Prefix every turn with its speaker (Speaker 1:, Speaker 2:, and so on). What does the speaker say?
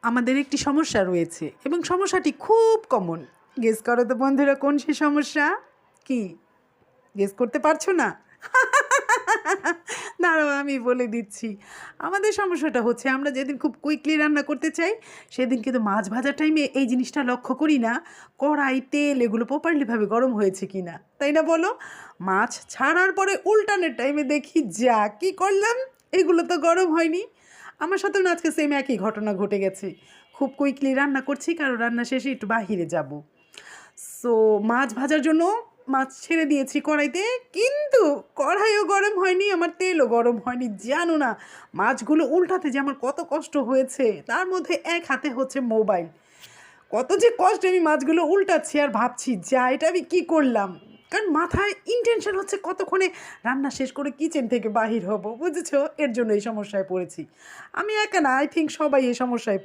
Speaker 1: আমাদের একটি সমস্যা রয়েছে এবং সমস্যাটি খুব কমন। গেস করো তো বন্ধুরা, কোন সেই সমস্যা? কি গেস করতে পারছো না? দাঁড়াও, আমি বলে দিচ্ছি। আমাদের সমস্যাটা হচ্ছে, আমরা যেদিন খুব কুইকলি রান্না করতে চাই সেদিন কিন্তু মাছ ভাজার টাইমে এই জিনিসটা লক্ষ্য করি না কড়াই, তেল এগুলো প্রপারলিভাবে গরম হয়েছে কি না, তাই না বলো? মাছ ছাড়ার পরে উল্টানোর টাইমে দেখি যা কি করলাম, এগুলো তো গরম হয়নি। আমার সাথেও না আজকে সেম একই ঘটনা ঘটে গেছে। খুব কুইকলি রান্না করছি, কারণ রান্না শেষে একটু বাহিরে যাব। সো মাছ ভাজার জন্য মাছ ছেড়ে দিয়েছি কড়াইতে, কিন্তু কড়াইও গরম হয়নি, আমার তেলও গরম হয়নি। জানো না, মাছগুলো উল্টাতে যে আমার কত কষ্ট হয়েছে, তার মধ্যে এক হাতে হচ্ছে মোবাইল। কত যে কষ্টে আমি মাছগুলো উল্টাচ্ছি আর ভাবছি যা এটা আমি কী করলাম। কারণ মাথায় ইন্টেনশন হচ্ছে কতক্ষণে রান্না শেষ করে কিচেন থেকে বাহির হব, বুঝেছো? এর জন্য এই সমস্যায় পড়েছি। আমি একা না, আই থিঙ্ক সবাই এই সমস্যায়